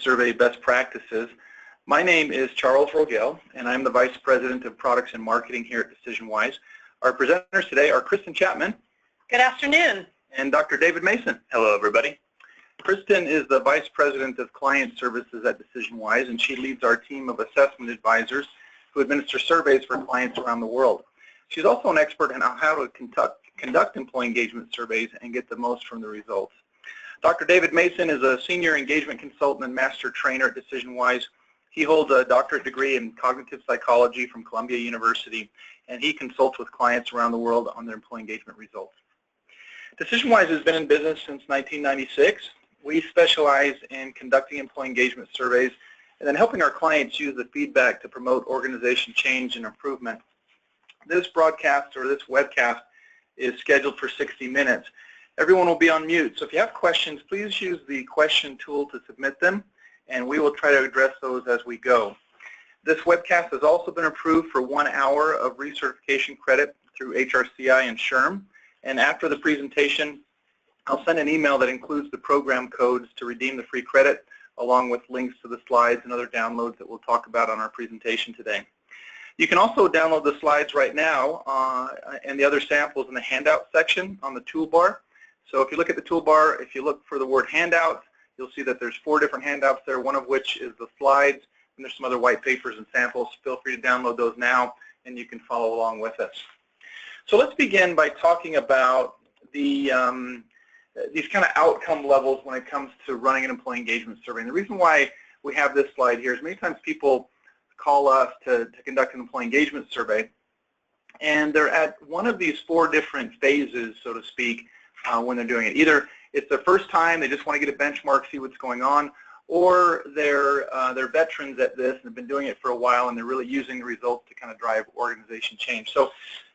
survey best practices. My name is Charles Rogel, and I'm the Vice President of Products and Marketing here at DecisionWise. Our presenters today are Kristen Chapman. Good afternoon. And Dr. David Mason. Hello, everybody. Kristen is the Vice President of Client Services at DecisionWise, and she leads our team of assessment advisors who administer surveys for clients around the world. She's also an expert in how to conduct employee engagement surveys and get the most from the results. Dr. David Mason is a senior engagement consultant and master trainer at DecisionWise. He holds a doctorate degree in cognitive psychology from Columbia University, and he consults with clients around the world on their employee engagement results. DecisionWise has been in business since 1996. We specialize in conducting employee engagement surveys and then helping our clients use the feedback to promote organization change and improvement. This broadcast or this webcast is scheduled for 60 minutes. Everyone will be on mute, so if you have questions, please use the question tool to submit them, and we will try to address those as we go. This webcast has also been approved for 1 hour of recertification credit through HRCI and SHRM, and after the presentation, I'll send an email that includes the program codes to redeem the free credit, along with links to the slides and other downloads that we'll talk about on our presentation today. You can also download the slides right now and the other samples in the handout section on the toolbar. So if you look at the toolbar, if you look for the word handouts, you'll see that there's 4 different handouts there, one of which is the slides, and there's some other white papers and samples. Feel free to download those now, and you can follow along with us. So let's begin by talking about these kind of outcome levels when it comes to running an employee engagement survey. And the reason why we have this slide here is many times people call us to conduct an employee engagement survey, and they're at one of these 4 different phases, so to speak, when they're doing it. Either it's their first time, they just want to get a benchmark, see what's going on, or they're veterans at this and have been doing it for a while, and they're really using the results to kind of drive organization change. So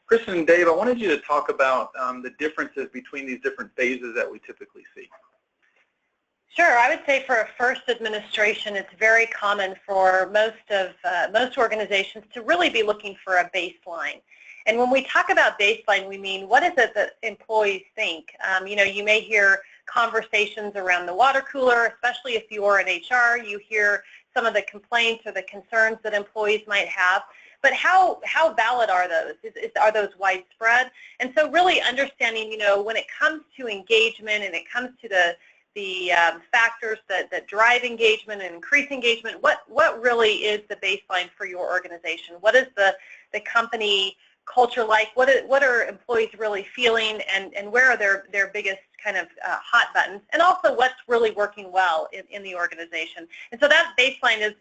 Kristen and Dave, I wanted you to talk about the differences between these different phases that we typically see. Sure. I would say for a first administration, it's very common for most organizations to really be looking for a baseline. And when we talk about baseline, we mean what is it that employees think? You know, you may hear conversations around the water cooler, especially if you're in HR. You hear some of the complaints or the concerns that employees might have. But how valid are those? Are those widespread? And so really understanding, you know, when it comes to engagement and it comes to the factors that drive engagement and increase engagement, what really is the baseline for your organization? What is the company culture like? What are employees really feeling, and where are their biggest kind of hot buttons, and also what's really working well in the organization? And so that baseline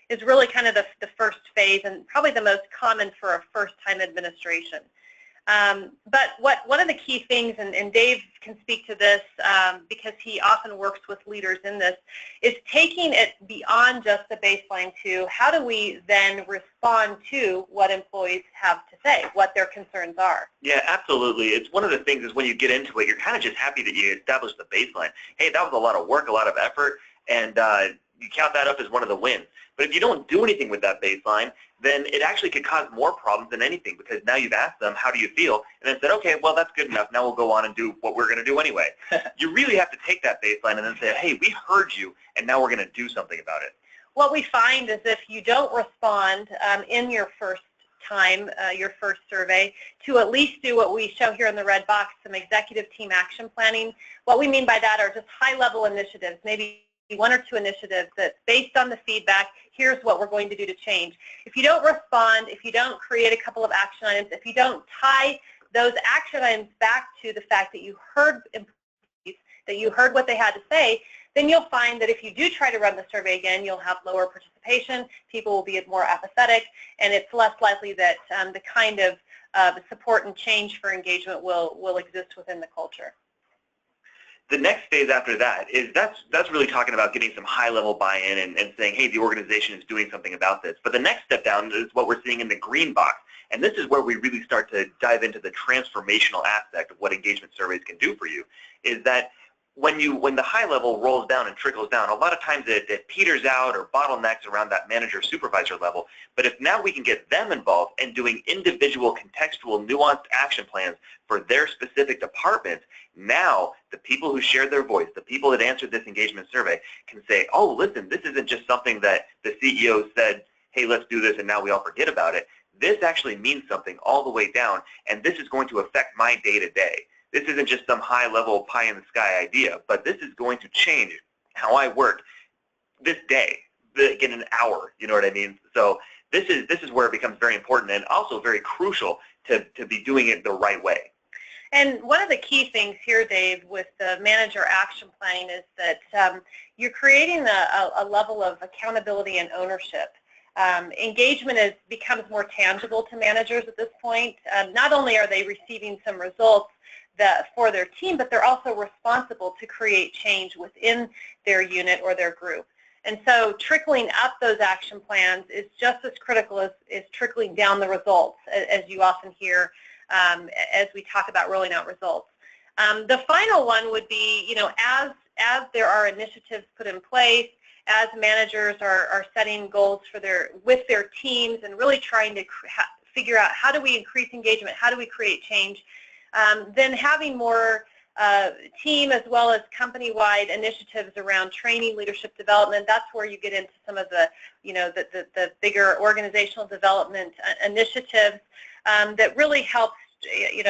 is really kind of the first phase, and probably the most common for a first-time administration. But one of the key things, and Dave can speak to this because he often works with leaders in this, is taking it beyond just the baseline to how do we then respond to what employees have to say, what their concerns are. Yeah, absolutely. It's one of the things is when you get into it, you're kind of just happy that you established the baseline. Hey, that was a lot of work, a lot of effort, and you count that up as one of the wins. But if you don't do anything with that baseline, then it actually could cause more problems than anything, because now you've asked them, how do you feel? And then said, okay, well, that's good enough. Now we'll go on and do what we're going to do anyway. You really have to take that baseline and then say, hey, we heard you, and now we're going to do something about it. What we find is if you don't respond in your first time, your first survey, to at least do what we show here in the red box, some executive team action planning. What we mean by that are just high-level initiatives, maybe 1 or 2 initiatives that's based on the feedback. Here's what we're going to do to change. If you don't respond, if you don't create a couple of action items, if you don't tie those action items back to the fact that you heard employees, that you heard what they had to say, then you'll find that if you do try to run the survey again, you'll have lower participation, people will be more apathetic, and it's less likely that the kind of support and change for engagement will exist within the culture. The next phase after that is that's really talking about getting some high-level buy-in and saying, hey, the organization is doing something about this. But the next step down is what we're seeing in the green box. And this is where we really start to dive into the transformational aspect of what engagement surveys can do for you, is that when the high level rolls down and trickles down, a lot of times it peters out or bottlenecks around that manager supervisor level. But if now we can get them involved and doing individual contextual nuanced action plans for their specific department, now the people who shared their voice, the people that answered this engagement survey can say, oh, listen, this isn't just something that the CEO said, hey, let's do this, and now we all forget about it. This actually means something all the way down, and this is going to affect my day-to-day. This isn't just some high-level pie-in-the-sky idea, but this is going to change how I work this day, in an hour, you know what I mean? So this is where it becomes very important and also very crucial to be doing it the right way. And one of the key things here, Dave, with the manager action planning is that you're creating a level of accountability and ownership. Engagement becomes more tangible to managers at this point. Not only are they receiving some results for their team, but they're also responsible to create change within their unit or their group. And so trickling up those action plans is just as critical as trickling down the results, as you often hear as we talk about rolling out results. The final one would be, as there are initiatives put in place, as managers are setting goals with their teams and really trying to figure out how do we increase engagement, how do we create change, then having more team as well as company-wide initiatives around training, leadership development. That's where you get into some of the, the bigger organizational development initiatives that really helps, is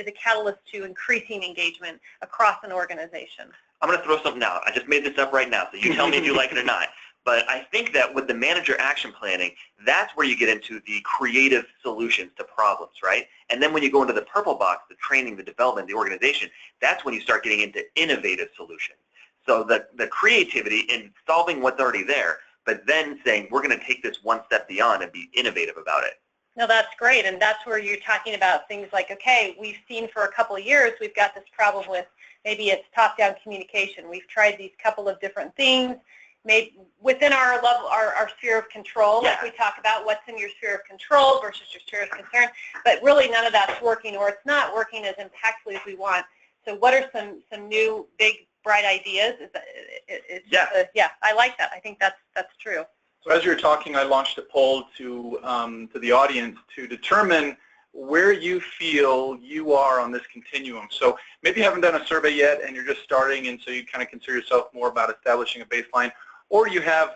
a catalyst to increasing engagement across an organization. I'm going to throw something out. I just made this up right now, so you tell me if you like it or not. But I think that with the manager action planning, that's where you get into the creative solutions to problems, right? And then when you go into the purple box, the training, the development, the organization, that's when you start getting into innovative solutions. So the creativity in solving what's already there, but then saying we're going to take this one step beyond and be innovative about it. No, that's great, and that's where you're talking about things like, okay, we've seen for a couple of years we've got this problem with maybe it's top-down communication. We've tried these couple of different things. Maybe within our level, our sphere of control, like we talk about what's in your sphere of control versus your sphere of concern, but really none of that's working, or it's not working as impactfully as we want. So what are some new big bright ideas? I like that. I think that's true. So as you're talking, I launched a poll to the audience to determine where you feel you are on this continuum. So maybe you haven't done a survey yet and you're just starting, and so you kind of consider yourself more about establishing a baseline, or you have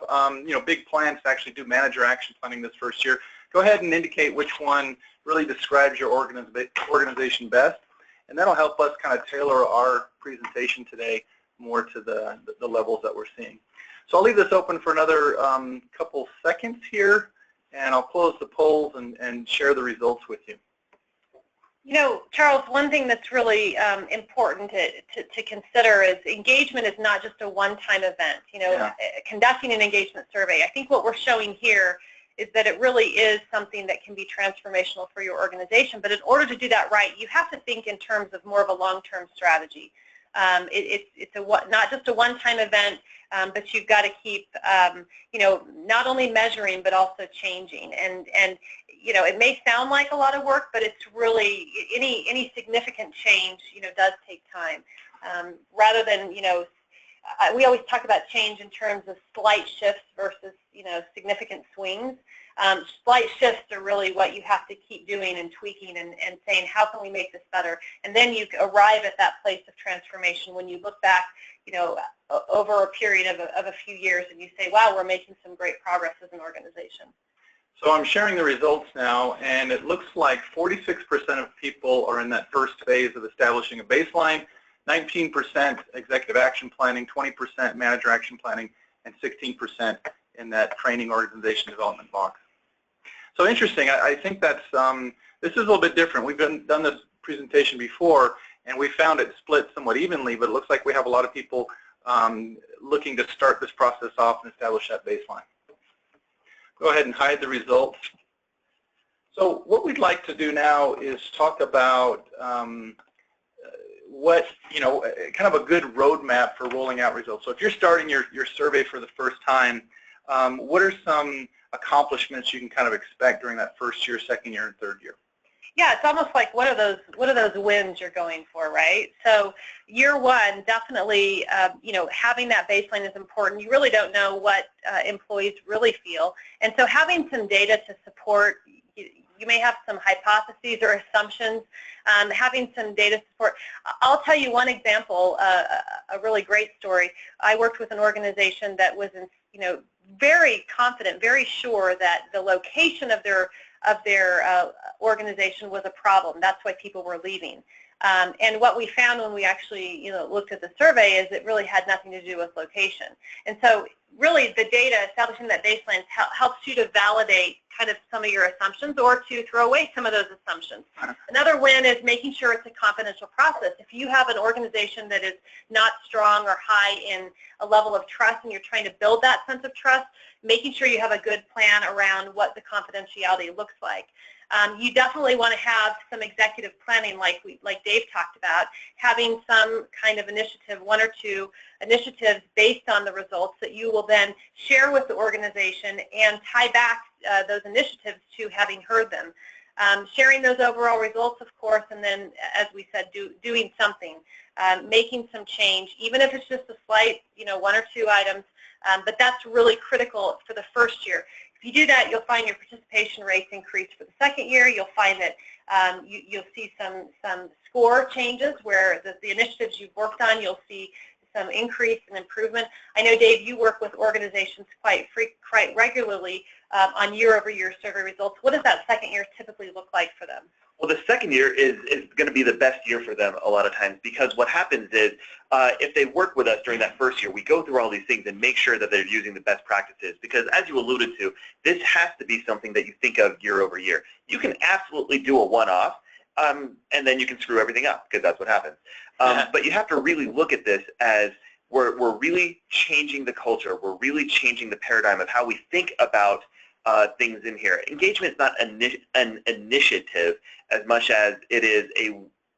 big plans to actually do manager action planning this first year. Go ahead and indicate which one really describes your organization best, and that'll help us kind of tailor our presentation today more to the levels that we're seeing. So I'll leave this open for another couple seconds here, and I'll close the polls and share the results with you. Charles, one thing that's really important to consider is engagement is not just a one-time event. Conducting an engagement survey, I think what we're showing here is that it really is something that can be transformational for your organization. But in order to do that right, you have to think in terms of more of a long-term strategy. It's not just a one-time event, but you've got to keep, not only measuring but also changing. And it may sound like a lot of work, but it's really any significant change, does take time. Rather than, we always talk about change in terms of slight shifts versus, significant swings. Slight shifts are really what you have to keep doing and tweaking and saying, how can we make this better? And then you arrive at that place of transformation when you look back, over a period of a few years, and you say, wow, we're making some great progress as an organization. So I'm sharing the results now, and it looks like 46% of people are in that first phase of establishing a baseline, 19% executive action planning, 20% manager action planning, and 16% in that training organization development box. So interesting. I think that's this is a little bit different. We've done this presentation before, and we found it split somewhat evenly, but it looks like we have a lot of people looking to start this process off and establish that baseline. Go ahead and hide the results. So what we'd like to do now is talk about what, kind of a good roadmap for rolling out results. So if you're starting your survey for the first time, what are some accomplishments you can kind of expect during that first year, second year, and third year? Yeah, it's almost like what are those wins you're going for, right? So year one, definitely, having that baseline is important. You really don't know what employees really feel, and so having some data to support. You may have some hypotheses or assumptions. Having some data support. I'll tell you one example, a really great story. I worked with an organization that was, very confident, very sure that the location of their organization was a problem. That's why people were leaving. And what we found when we actually looked at the survey is it really had nothing to do with location. And so really the data, establishing that baseline helps you to validate kind of some of your assumptions or to throw away some of those assumptions. Another win is making sure it's a confidential process. If you have an organization that is not strong or high in a level of trust and you're trying to build that sense of trust, making sure you have a good plan around what the confidentiality looks like. You definitely want to have some executive planning like Dave talked about, having some kind of initiative, one or two initiatives based on the results that you will then share with the organization and tie back those initiatives to having heard them. Sharing those overall results, of course, and then, as we said, doing something, making some change, even if it's just a slight, one or two items, but that's really critical for the first year. If you do that, you'll find your participation rates increase for the second year. You'll find that you'll see some score changes where the initiatives you've worked on, you'll see some increase and improvement. I know, Dave, you work with organizations quite regularly on year-over-year survey results. What does that second year typically look like for them? Well, the second year is going to be the best year for them a lot of times, because what happens is if they work with us during that first year, we go through all these things and make sure that they're using the best practices, because as you alluded to, this has to be something that you think of year over year. You can absolutely do a one-off, and then you can screw everything up, because that's what happens. But you have to really look at this as we're really changing the culture. We're really changing the paradigm of how we think about things in here. Engagement is not an initiative as much as it is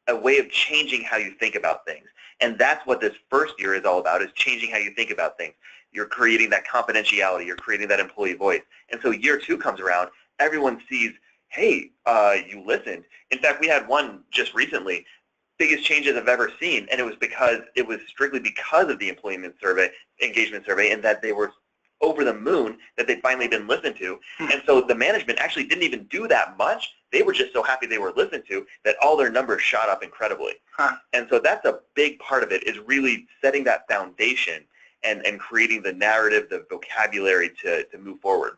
a way of changing how you think about things. And that's what this first year is all about, is changing how you think about things. You're creating that confidentiality. You're creating that employee voice. And so year two comes around, everyone sees, hey, you listened. In fact, we had one just recently, biggest changes I've ever seen, and it was strictly because of the engagement survey, and that they were over the moon that they'd finally been listened to. And so the management actually didn't even do that much. They were just so happy they were listened to that all their numbers shot up incredibly. And so that's a big part of it, is really setting that foundation and creating the narrative, the vocabulary to move forward.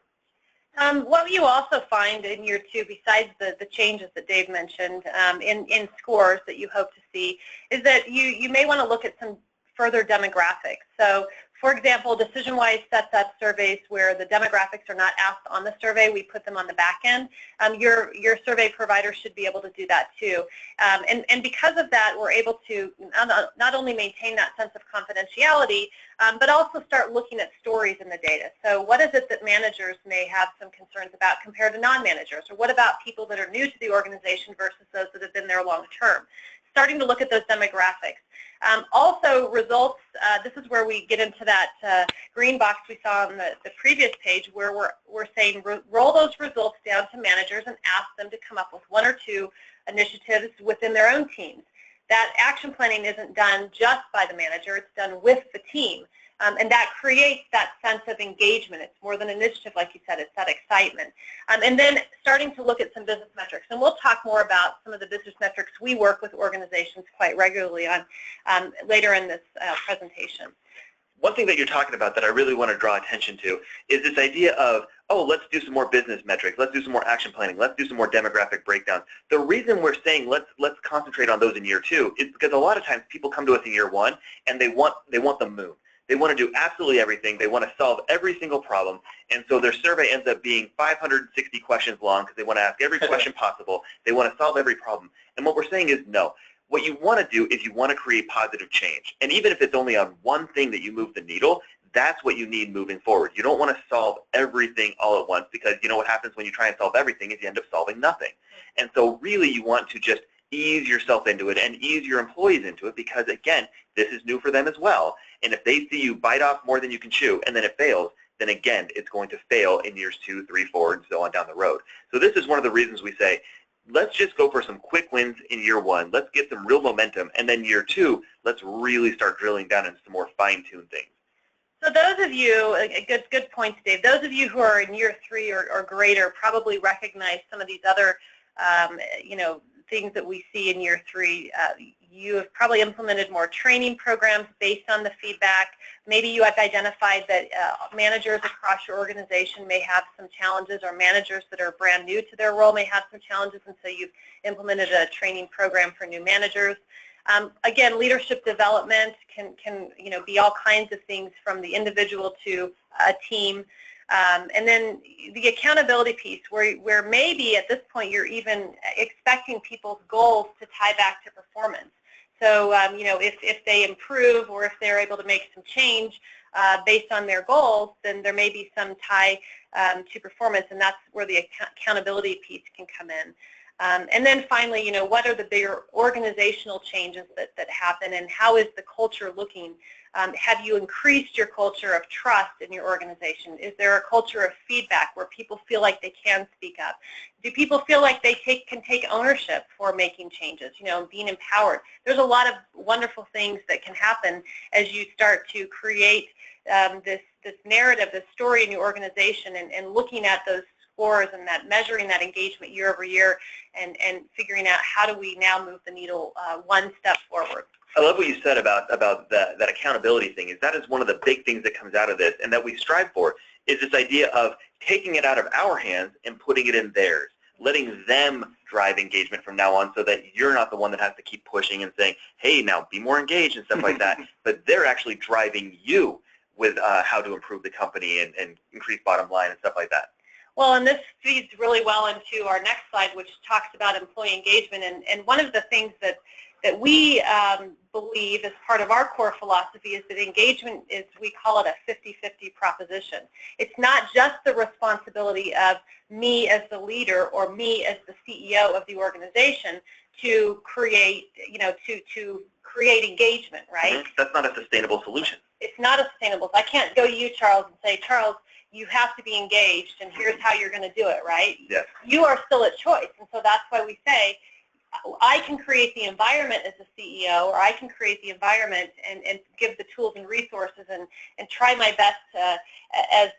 What you also find in year two, besides the changes that Dave mentioned in scores that you hope to see, is that you may want to look at some further demographics. So, for example, DecisionWise sets up surveys where the demographics are not asked on the survey. We put them on the back end. Your survey provider should be able to do that too. And because of that, we're able to not only maintain that sense of confidentiality, but also start looking at stories in the data. So what is it that managers may have some concerns about compared to non-managers? Or what about people that are new to the organization versus those that have been there long term? Starting to look at those demographics. Also, results, this is where we get into that green box we saw on the previous page, where we're saying roll those results down to managers and ask them to come up with one or two initiatives within their own teams. That action planning isn't done just by the manager, it's done with the team. And that creates that sense of engagement. It's more than an initiative, like you said, it's that excitement. And then starting to look at some business metrics. And we'll talk more about some of the business metrics we work with organizations quite regularly on later in this presentation. One thing that you're talking about that I really want to draw attention to is this idea of, oh, let's do some more business metrics, let's do some more action planning, let's do some more demographic breakdowns. The reason we're saying let's concentrate on those in year two is because a lot of times people come to us in year one and they want the moon. They want to do absolutely everything. They want to solve every single problem. And so their survey ends up being 560 questions long because they want to ask every question possible. They want to solve every problem. And what we're saying is no. What you want to do is you want to create positive change. And even if it's only on one thing that you move the needle, that's what you need moving forward. You don't want to solve everything all at once, because you know what happens when you try and solve everything is you end up solving nothing. And so really you want to just ease yourself into it and ease your employees into it, because again, this is new for them as well. And if they see you bite off more than you can chew and then it fails, then again, it's going to fail in years 2, 3, 4, and so on down the road. So this is one of the reasons we say, let's just go for some quick wins in year one. Let's get some real momentum. And then year two, let's really start drilling down into some more fine-tuned things. So those of you, good points, Dave. Those of you who are in year 3 or greater probably recognize some of these other, things that we see in year 3. You have probably implemented more training programs based on the feedback. Maybe you have identified that managers across your organization may have some challenges, or managers that are brand new to their role may have some challenges, and so you've implemented a training program for new managers. Again, leadership development can be all kinds of things, from the individual to a team. And then the accountability piece, where maybe at this point you're even expecting people's goals to tie back to performance. So, if they improve, or if they're able to make some change based on their goals, then there may be some tie to performance, and that's where the accountability piece can come in. And then finally, what are the bigger organizational changes that happen, and how is the culture looking? Have you increased your culture of trust in your organization? Is there a culture of feedback where people feel like they can speak up? Do people feel like they can take ownership for making changes, being empowered? There's a lot of wonderful things that can happen as you start to create this narrative, this story in your organization, and looking at those scores and measuring that engagement year over year, and figuring out how do we now move the needle one step forward. I love what you said about that accountability thing. That is one of the big things that comes out of this, and that we strive for, is this idea of taking it out of our hands and putting it in theirs, letting them drive engagement from now on, so that you're not the one that has to keep pushing and saying, hey, now be more engaged and stuff like that, but they're actually driving you with how to improve the company and increase bottom line and stuff like that. Well, and this feeds really well into our next slide, which talks about employee engagement. And one of the things that we believe as part of our core philosophy is that engagement is, we call it a 50-50 proposition. It's not just the responsibility of me as the leader or me as the CEO of the organization to create, to create engagement, right? Mm-hmm. That's not a sustainable solution. It's not a sustainable. I can't go to you, Charles, and say, Charles, you have to be engaged, and here's how you're going to do it, right? Yes. You are still at choice, and so that's why we say, I can create the environment as a CEO, or I can create the environment and give the tools and resources and try my best as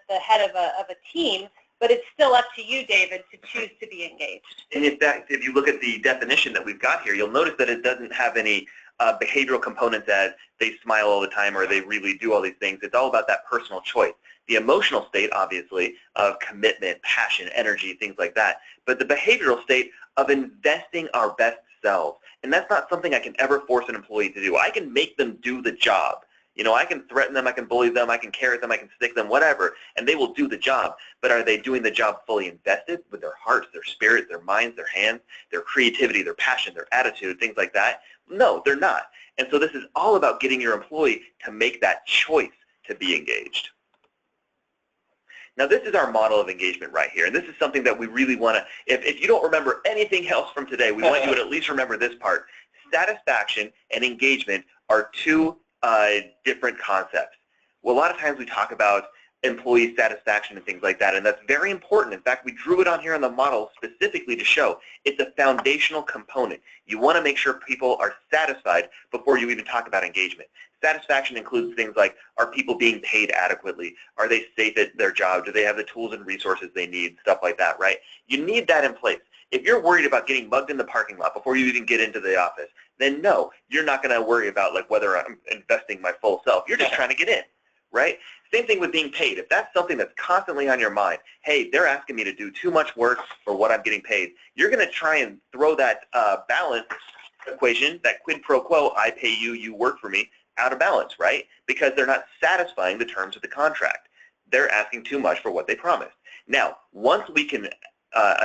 the head of a team, but it's still up to you, David, to choose to be engaged. And in fact, if you look at the definition that we've got here, you'll notice that it doesn't have any behavioral components as they smile all the time or they really do all these things. It's all about that personal choice. The emotional state, obviously, of commitment, passion, energy, things like that, but the behavioral state of investing our best selves. And that's not something I can ever force an employee to do. I can make them do the job. I can threaten them, I can bully them, I can carrot them, I can stick them, whatever, and they will do the job. But are they doing the job fully invested with their hearts, their spirit, their minds, their hands, their creativity, their passion, their attitude, things like that? No, they're not. And so this is all about getting your employee to make that choice to be engaged. Now, this is our model of engagement right here, and this is something that we really want to, if you don't remember anything else from today, we want you to at least remember this part. Satisfaction and engagement are two different concepts. Well, a lot of times we talk about employee satisfaction and things like that, and that's very important. In fact, we drew it on here on the model specifically to show it's a foundational component. You want to make sure people are satisfied before you even talk about engagement. Satisfaction includes things like, are people being paid adequately? Are they safe at their job? Do they have the tools and resources they need? Stuff like that, right? You need that in place. If you're worried about getting mugged in the parking lot before you even get into the office, then no, you're not going to worry about whether I'm investing my full self. You're just trying to get in, right? Same thing with being paid. If that's something that's constantly on your mind, hey, they're asking me to do too much work for what I'm getting paid, you're going to try and throw that balance equation, that quid pro quo, I pay you, you work for me, out of balance, right? Because they're not satisfying the terms of the contract. They're asking too much for what they promised. Now, once we can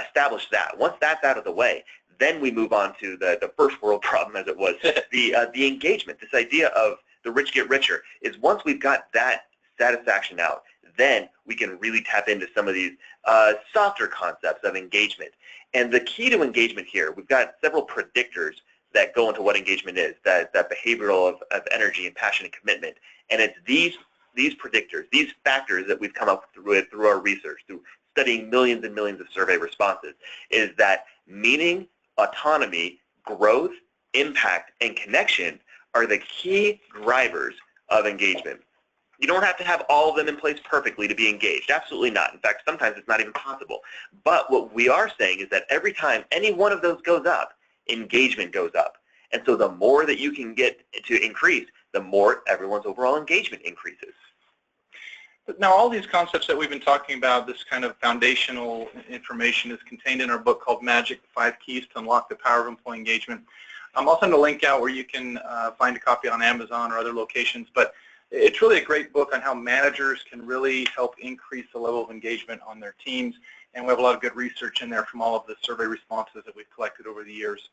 establish that, once that's out of the way, then we move on to the first world problem, as it was, the engagement. This idea of the rich get richer is, once we've got that satisfaction out, then we can really tap into some of these softer concepts of engagement. And the key to engagement here, we've got several predictors that go into what engagement is, that behavioral of energy and passion and commitment. And it's these predictors, these factors that we've come up with through our research, through studying millions and millions of survey responses, is that Meaning, autonomy, growth, impact, and connection are the key drivers of engagement. You don't have to have all of them in place perfectly to be engaged. Absolutely not. In fact, sometimes it's not even possible. But what we are saying is that every time any one of those goes up, engagement goes up. And so the more that you can get to increase, the more everyone's overall engagement increases. Now, all these concepts that we've been talking about, this kind of foundational information, is contained in our book called Magic: 5 Keys to Unlock the Power of Employee Engagement. I'll send a link out where you can find a copy on Amazon or other locations, but it's really a great book on how managers can really help increase the level of engagement on their teams, and we have a lot of good research in there from all of the survey responses that we've collected over the years.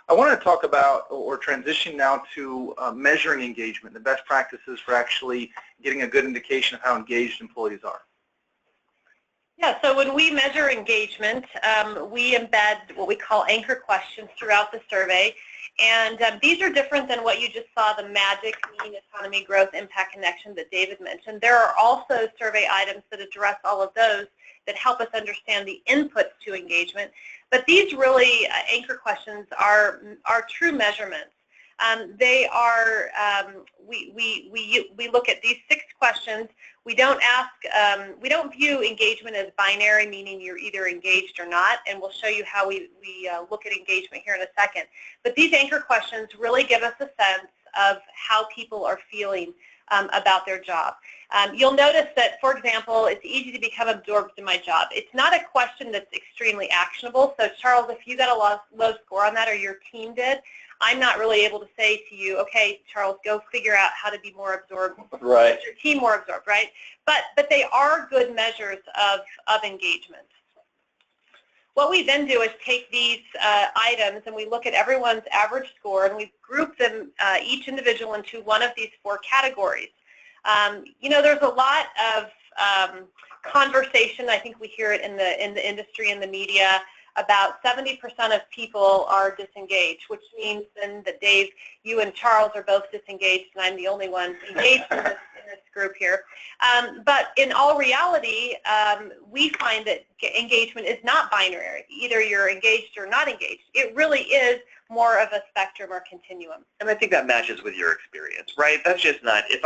I want to talk about, or transition now to measuring engagement, the best practices for actually getting a good indication of how engaged employees are. Yeah, so when we measure engagement, we embed what we call anchor questions throughout the survey. And these are different than what you just saw, the magic, meaning, autonomy, growth, impact, connection that David mentioned. There are also survey items that address all of those that help us understand the inputs to engagement. But these really anchor questions are true measurements. They are, we look at these 6 questions. We don't ask, we don't view engagement as binary, meaning you're either engaged or not, and we'll show you how we look at engagement here in a second. But these anchor questions really give us a sense of how people are feeling about their job. You'll notice that, for example, it's easy to become absorbed in my job. It's not a question that's extremely actionable. So, Charles, if you got a low score on that, or your team did, I'm not really able to say to you, okay, Charles, go figure out how to be more absorbed. Right. Get your team more absorbed, right? But they are good measures of engagement. What we then do is take these items and we look at everyone's average score, and we group them, each individual, into one of these 4 categories. You know, there's a lot of conversation. I think we hear it in the industry and the media. About 70% of people are disengaged, which means then that, Dave, you and Charles are both disengaged, and I'm the only one engaged in this group here. But in all reality, we find that engagement is not binary. Either you're engaged or not engaged. It really is more of a spectrum or continuum. And I think that matches with your experience, right? That's just not, if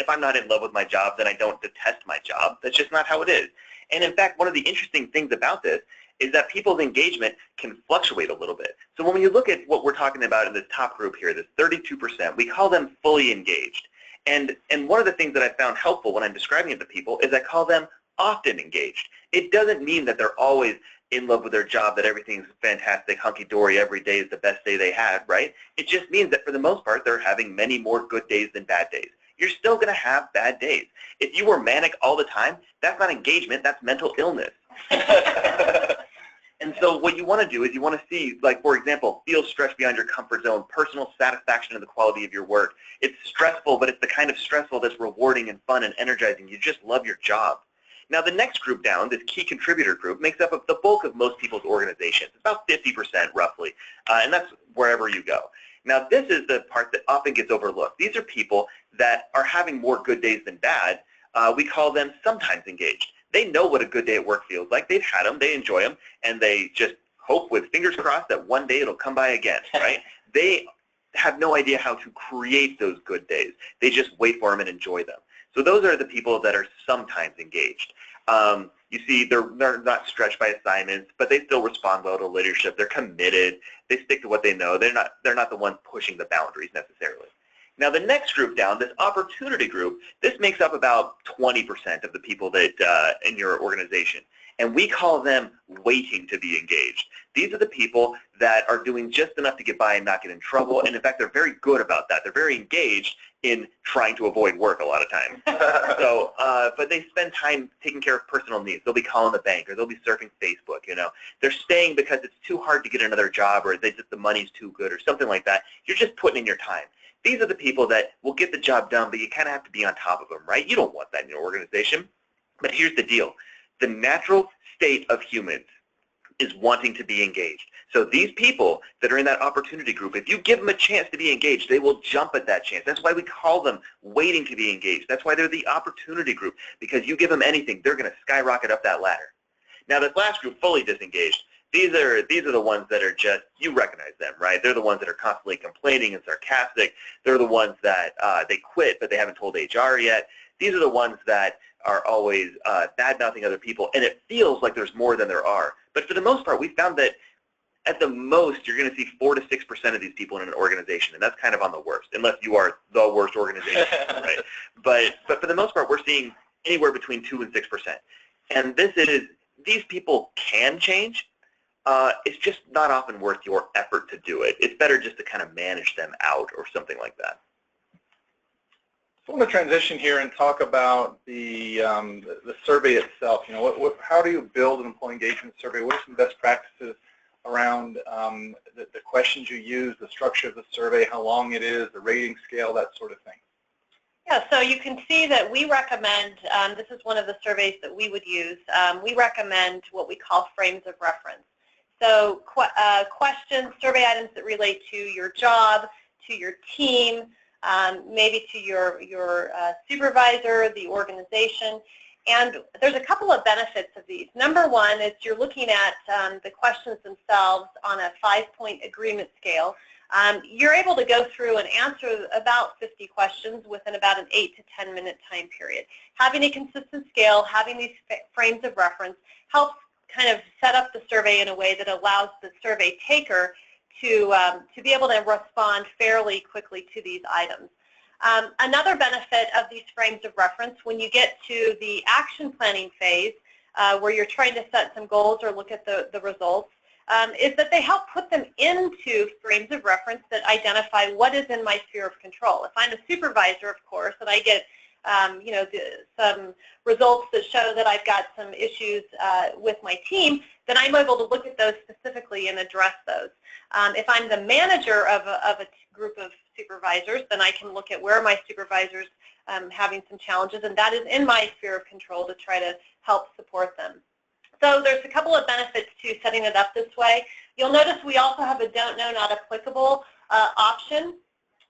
I'm not in love with my job, then I don't detest my job. That's just not how it is. And in fact, one of the interesting things about this is that people's engagement can fluctuate a little bit. So when you look at what we're talking about in the top group here, this 32%, we call them fully engaged. And one of the things that I found helpful when I'm describing it to people is I call them often engaged. It doesn't mean that they're always in love with their job, that everything's fantastic, hunky-dory, every day is the best day they had, right? It just means that for the most part, they're having many more good days than bad days. You're still going to have bad days. If you were manic all the time, that's not engagement, that's mental illness. And so what you want to do is you want to see, like, for example, feel stretched beyond your comfort zone, personal satisfaction in the quality of your work. It's stressful, but it's the kind of stressful that's rewarding and fun and energizing. You just love your job. Now, the next group down, this key contributor group, makes up of the bulk of most people's organizations, about 50% roughly, and that's wherever you go. Now, this is the part that often gets overlooked. These are people that are having more good days than bad. We call them sometimes engaged. They know what a good day at work feels like. They've had them, they enjoy them, and they just hope with fingers crossed that one day it'll come by again, right? They have no idea how to create those good days. They just wait for them and enjoy them. So those are the people that are sometimes engaged. You see, they're not stretched by assignments, but they still respond well to leadership. They're committed. They stick to what they know. They're not the ones pushing the boundaries necessarily. Now, the next group down, this opportunity group, this makes up about 20% of the people that in your organization, and we call them waiting to be engaged. These are the people that are doing just enough to get by and not get in trouble, and in fact, they're very good about that. They're very engaged in trying to avoid work a lot of times. So, but they spend time taking care of personal needs. They'll be calling the bank, or they'll be surfing Facebook, you know. They're staying because it's too hard to get another job, or the money's too good, or something like that. You're just putting in your time. These are the people that will get the job done, but you kind of have to be on top of them, right? You don't want that in your organization. But here's the deal. The natural state of humans is wanting to be engaged. So these people that are in that opportunity group, if you give them a chance to be engaged, they will jump at that chance. That's why we call them waiting to be engaged. That's why they're the opportunity group, because you give them anything, they're going to skyrocket up that ladder. Now, this last group, fully disengaged, these are the ones that are just, you recognize them, right? They're the ones that are constantly complaining and sarcastic. They're the ones that they quit, but they haven't told HR yet. These are the ones that are always bad-mouthing other people, and it feels like there's more than there are. But for the most part, we found that at the most, you're going to see 4 to 6% of these people in an organization, and that's kind of on the worst, unless you are the worst organization, right? But for the most part, we're seeing anywhere between 2 and 6%. And these people can change. It's just not often worth your effort to do it. It's better just to kind of manage them out or something like that. So I want to transition here and talk about the survey itself. You know, how do you build an employee engagement survey? What are some best practices around the questions you use, the structure of the survey, how long it is, the rating scale, that sort of thing? Yeah, so you can see that we recommend, this is one of the surveys that we would use, we recommend what we call frames of reference. So questions, survey items that relate to your job, to your team, maybe to your supervisor, the organization. And there's a couple of benefits of these. Number one is you're looking at the questions themselves on a 5-point agreement scale. You're able to go through and answer about 50 questions within about an 8 to 10 minute time period. Having a consistent scale, having these frames of reference helps kind of set up the survey in a way that allows the survey taker to be able to respond fairly quickly to these items. Another benefit of these frames of reference, when you get to the action planning phase, where you're trying to set some goals or look at the results, is that they help put them into frames of reference that identify what is in my sphere of control. If I'm a supervisor, of course, and I get some results that show that I've got some issues with my team, then I'm able to look at those specifically and address those. If I'm the manager of a group of supervisors, then I can look at where my supervisors having some challenges, and that is in my sphere of control to try to help support them. So there's a couple of benefits to setting it up this way. You'll notice we also have a don't know, not applicable option.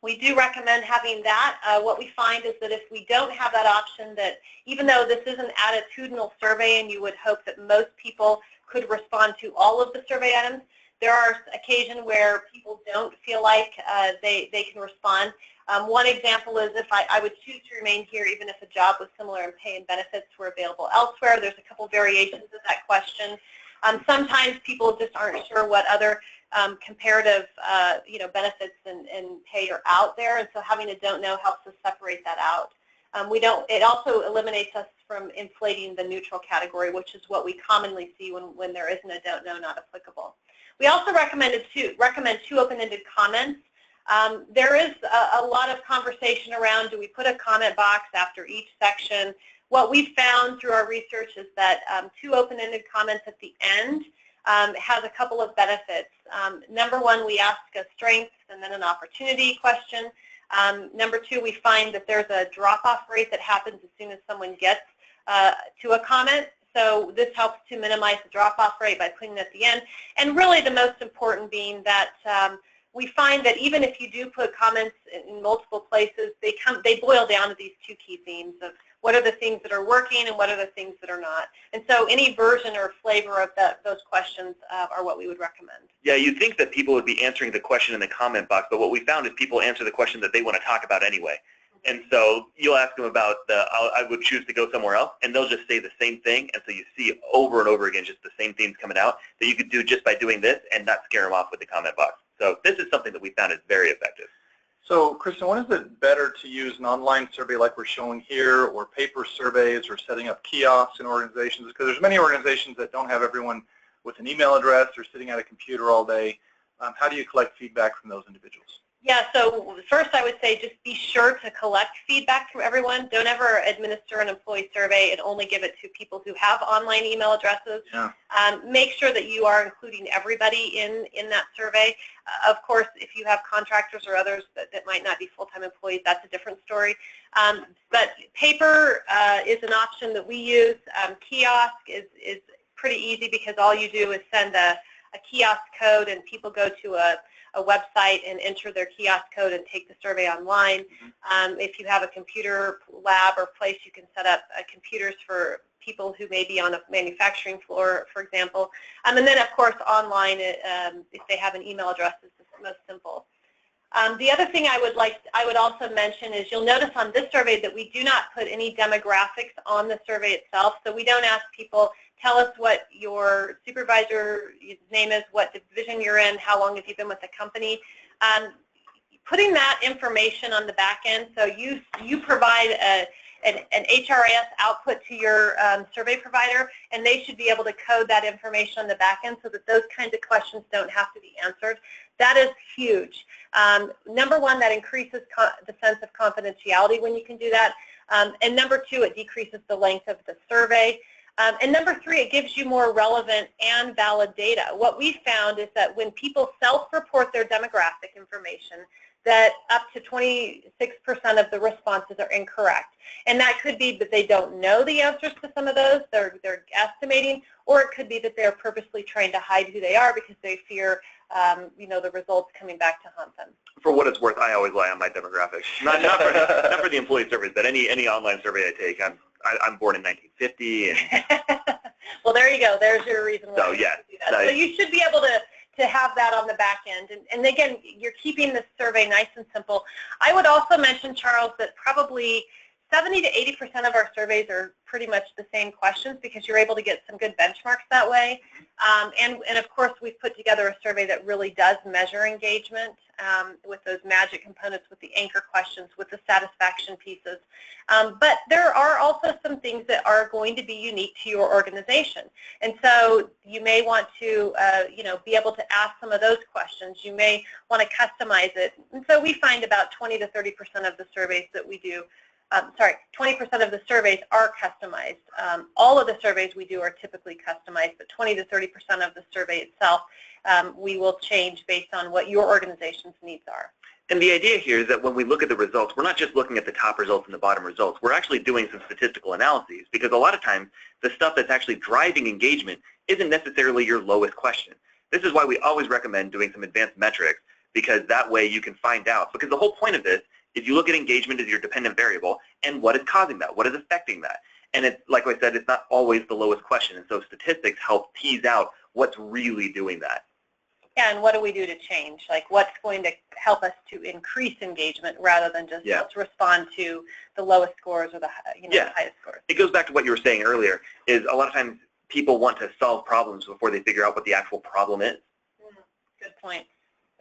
We do recommend having that. What we find is that if we don't have that option, that even though this is an attitudinal survey and you would hope that most people could respond to all of the survey items, there are occasions where people don't feel like they can respond. One example is if I would choose to remain here even if a job was similar in pay and benefits were available elsewhere. There's a couple variations of that question. Sometimes people just aren't sure what other comparative benefits and pay are out there, and so having a don't know helps us separate that out. It also eliminates us from inflating the neutral category, which is what we commonly see when there isn't a don't know, not applicable. We also recommend two open-ended comments. There is a lot of conversation around, do we put a comment box after each section? What we've found through our research is that two open-ended comments at the end has a couple of benefits. Number one, we ask a strength and then an opportunity question. Number two, we find that there's a drop-off rate that happens as soon as someone gets to a comment. So this helps to minimize the drop-off rate by putting it at the end. And really the most important being that we find that even if you do put comments in multiple places, they boil down to these two key themes of what are the things that are working and what are the things that are not. And so any version or flavor of those questions are what we would recommend. Yeah, you'd think that people would be answering the question in the comment box, but what we found is people answer the question that they want to talk about anyway. And so you'll ask them about I would choose to go somewhere else, and they'll just say the same thing. And so you see over and over again just the same themes coming out that you could do just by doing this and not scare them off with the comment box. So this is something that we found is very effective. So, Kristen, when is it better to use an online survey like we're showing here, or paper surveys, or setting up kiosks in organizations? Because there's many organizations that don't have everyone with an email address or sitting at a computer all day. How do you collect feedback from those individuals? Yeah, so first I would say just be sure to collect feedback from everyone. Don't ever administer an employee survey and only give it to people who have online email addresses. Yeah. Make sure that you are including everybody in that survey. Of course, if you have contractors or others that might not be full-time employees, that's a different story. But paper is an option that we use. Kiosk is pretty easy because all you do is send a kiosk code and people go to a a website and enter their kiosk code and take the survey online. If you have a computer lab or place, you can set up computers for people who may be on a manufacturing floor, for example. And then, of course, online, if they have an email address, it's the most simple. The other thing I would also mention is you'll notice on this survey that we do not put any demographics on the survey itself. So we don't ask people, tell us what your supervisor's name is, what division you're in, how long have you been with the company. Putting that information on the back end, so you provide an HRIS output to your survey provider, and they should be able to code that information on the back end so that those kinds of questions don't have to be answered. That is huge. Number one, that increases the sense of confidentiality when you can do that. And number two, it decreases the length of the survey. And number three, it gives you more relevant and valid data. What we found is that when people self-report their demographic information, that up to 26% of the responses are incorrect. And that could be that they don't know the answers to some of those, they're estimating, or it could be that they're purposely trying to hide who they are because they fear the results coming back to haunt them. For what it's worth, I always lie on my demographics. Not for the employee surveys, but any online survey I take. I'm born in 1950. And well, there you go. There's your reason why you yeah, do that. So you should be able to have that on the back end. And again, you're keeping this survey nice and simple. I would also mention, Charles, that probably 70 to 80% of our surveys are pretty much the same questions because you're able to get some good benchmarks that way. And of course, we've put together a survey that really does measure engagement with those magic components, with the anchor questions, with the satisfaction pieces. But there are also some things that are going to be unique to your organization. And so you may want to be able to ask some of those questions. You may want to customize it. And so we find about 20 to 30% of the surveys that we do 20% of the surveys are customized. All of the surveys we do are typically customized, but 20 to 30% of the survey itself we will change based on what your organization's needs are. And the idea here is that when we look at the results, we're not just looking at the top results and the bottom results. We're actually doing some statistical analyses because a lot of times the stuff that's actually driving engagement isn't necessarily your lowest question. This is why we always recommend doing some advanced metrics, because that way you can find out. Because the whole point of this is you look at engagement as your dependent variable and what is causing that, what is affecting that. And it's, like I said, it's not always the lowest question. And so statistics help tease out what's really doing that. Yeah, and what do we do to change? Like what's going to help us to increase engagement rather than just let's respond to the lowest scores or the highest scores. It goes back to what you were saying earlier, is a lot of times people want to solve problems before they figure out what the actual problem is. Good point.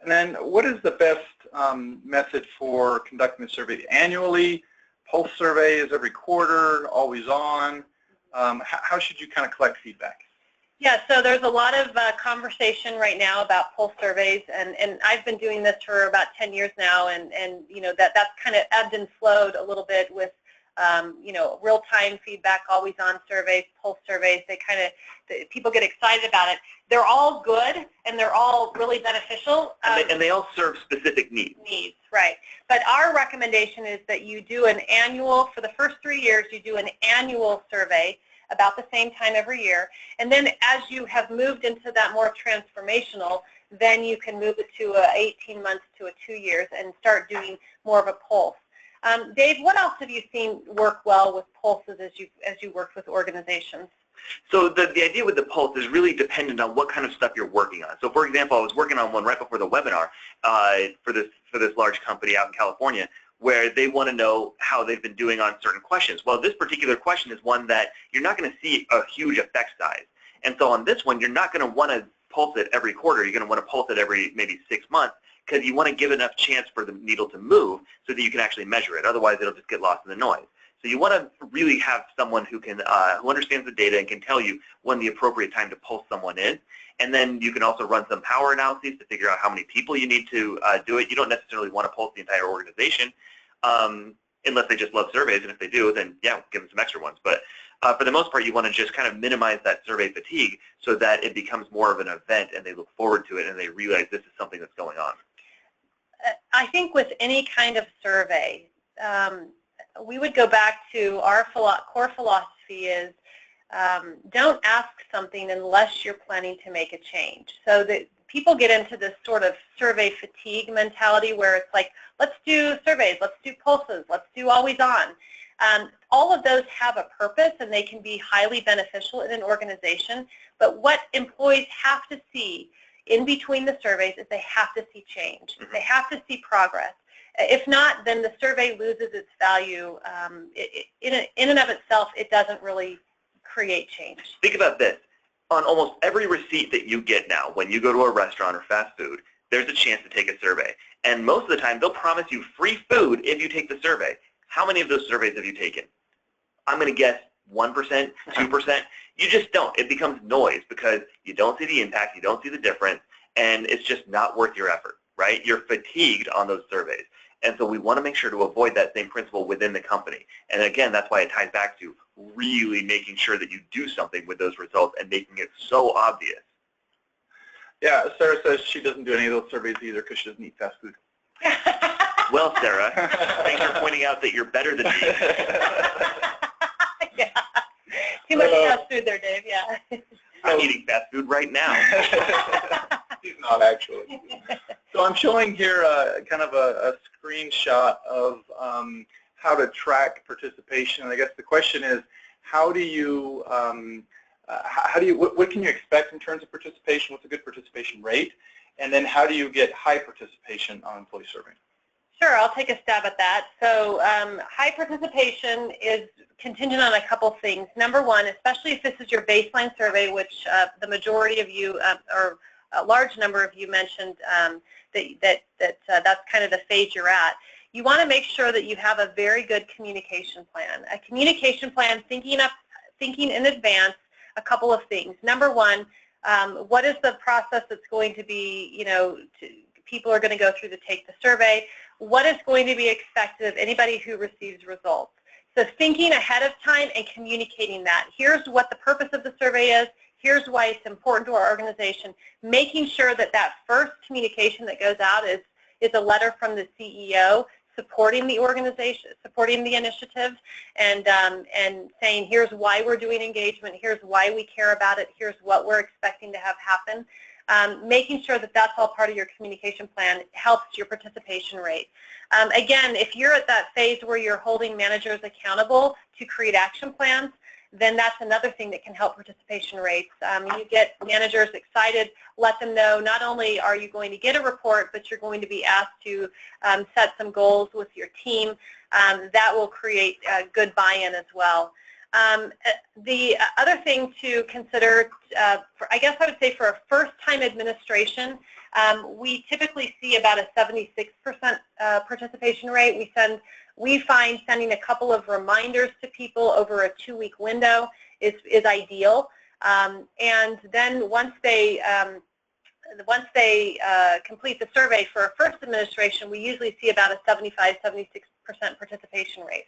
And then what is the best method for conducting the survey? Annually, pulse surveys every quarter, always on? How should you kind of collect feedback? Yeah, so there's a lot of conversation right now about pulse surveys, and I've been doing this for about 10 years now, and that's kind of ebbed and flowed a little bit with real-time feedback, always-on surveys, pulse surveys. People get excited about it. They're all good, and they're all really beneficial. And they all serve specific needs. Right. But our recommendation is that you do an annual, for the first 3 years, you do an annual survey about the same time every year. And then as you have moved into that more transformational, then you can move it to 18 months to 2 years and start doing more of a pulse. Dave, what else have you seen work well with pulses as you worked with organizations? So the idea with the pulse is really dependent on what kind of stuff you're working on. So for example, I was working on one right before the webinar for this large company out in California, where they want to know how they've been doing on certain questions. Well, this particular question is one that you're not going to see a huge effect size. And so on this one, you're not going to want to pulse it every quarter. You're going to want to pulse it every maybe 6 months, because you want to give enough chance for the needle to move so that you can actually measure it. Otherwise, it'll just get lost in the noise. So you want to really have someone who can who understands the data and can tell you when the appropriate time to pulse someone is. And then you can also run some power analyses to figure out how many people you need to do it. You don't necessarily want to pulse the entire organization unless they just love surveys. And if they do, then yeah, give them some extra ones. But for the most part, you want to just kind of minimize that survey fatigue so that it becomes more of an event and they look forward to it and they realize this is something that's going on. I think with any kind of survey, we would go back to our core philosophy is don't ask something unless you're planning to make a change. So that people get into this sort of survey fatigue mentality where it's like, let's do surveys, let's do pulses, let's do always on. All of those have a purpose and they can be highly beneficial in an organization, but what employees have to see in between the surveys is they have to see change. They have to see progress. If not, then the survey loses its value. In and of itself, it doesn't really create change. Think about this. On almost every receipt that you get now, when you go to a restaurant or fast food, there's a chance to take a survey. And most of the time, they'll promise you free food if you take the survey. How many of those surveys have you taken? I'm going to guess 1%, 2%. You just don't. It becomes noise because you don't see the impact, you don't see the difference, and it's just not worth your effort, right? You're fatigued on those surveys. And so we want to make sure to avoid that same principle within the company. And again, that's why it ties back to really making sure that you do something with those results and making it so obvious. Yeah, Sarah says she doesn't do any of those surveys either because she doesn't eat fast food. Well, Sarah, thanks for pointing out that you're better than me. Yeah. Too much fast food there, Dave, yeah. I'm eating fast food right now. He's not actually. So I'm showing here kind of a screenshot of how to track participation. And I guess the question is, what can you expect in terms of participation? What's a good participation rate? And then how do you get high participation on employee survey? Sure, I'll take a stab at that. So high participation is contingent on a couple things. Number one, especially if this is your baseline survey, which the majority of you, or a large number of you mentioned that's kind of the phase you're at. You want to make sure that you have a very good communication plan. A communication plan thinking in advance a couple of things. Number one, what is the process that's going to be, people are going to go through to take the survey? What is going to be expected of anybody who receives results? So thinking ahead of time and communicating that. Here's what the purpose of the survey is. Here's why it's important to our organization. Making sure that that first communication that goes out is a letter from the CEO supporting the organization, supporting the initiative, and saying here's why we're doing engagement, here's why we care about it, here's what we're expecting to have happen. Making sure that that's all part of your communication plan helps your participation rate. Again, if you're at that phase where you're holding managers accountable to create action plans, then that's another thing that can help participation rates. You get managers excited, let them know not only are you going to get a report, but you're going to be asked to set some goals with your team. That will create good buy-in as well. The other thing to consider, I guess I would say for a first-time administration, we typically see about a 76% participation rate. We find sending a couple of reminders to people over a 2-week window is ideal. And then once they complete the survey for a first administration, we usually see about a 75-76% participation rate.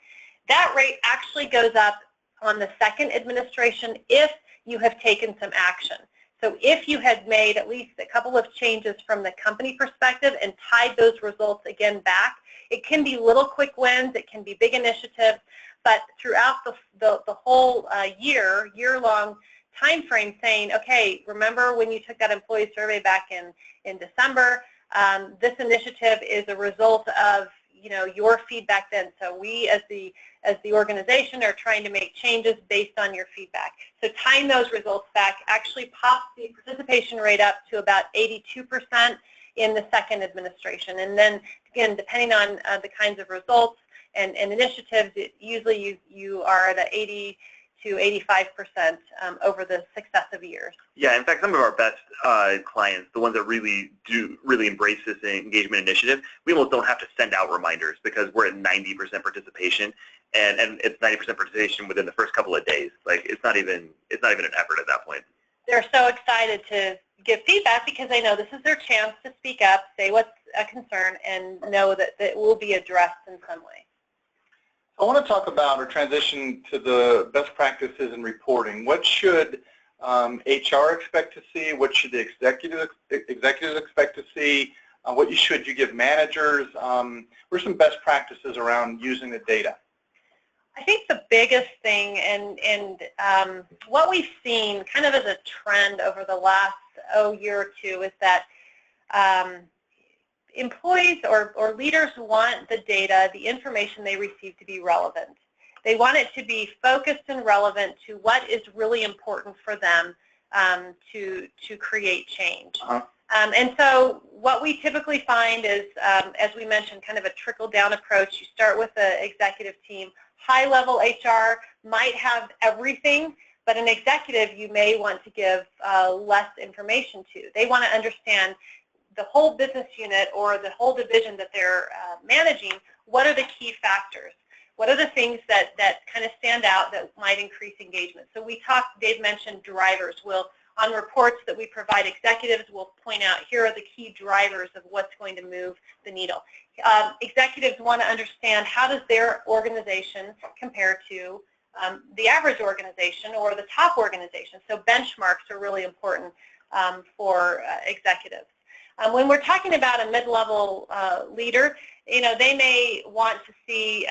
That rate actually goes up on the second administration if you have taken some action. So if you had made at least a couple of changes from the company perspective and tied those results again back, it can be little quick wins, it can be big initiatives, but throughout the whole year-long time frame saying, okay, remember when you took that employee survey back in December, this initiative is a result of your feedback then. So we as the organization are trying to make changes based on your feedback. So tying those results back actually pops the participation rate up to about 82% in the second administration. And then again, depending on the kinds of results and initiatives, usually you are at 80 to 85% over the successive years. Yeah, in fact, some of our best clients, the ones that really embrace this engagement initiative, we almost don't have to send out reminders because we're at 90% participation, and it's 90% participation within the first couple of days. Like it's not even an effort at that point. They're so excited to give feedback because they know this is their chance to speak up, say what's a concern, and know that it will be addressed in some way. I want to talk about or transition to the best practices in reporting. What should HR expect to see? What should the executives expect to see? What should you give managers? What are some best practices around using the data? I think the biggest thing, and what we've seen kind of as a trend over the last year or two, is that employees or leaders want the data, the information they receive, to be relevant. They want it to be focused and relevant to what is really important for them to create change. And so what we typically find is, as we mentioned, kind of a trickle-down approach. You start with the executive team. High-level HR might have everything, but an executive you may want to give less information to. They want to understand the whole business unit or the whole division that they're managing. What are the key factors? What are the things that kind of stand out that might increase engagement? So we talked, Dave mentioned drivers. On reports that we provide executives, we'll point out here are the key drivers of what's going to move the needle. Executives want to understand how does their organization compare to the average organization or the top organization. So benchmarks are really important for executives. When we're talking about a mid-level leader, they may want to see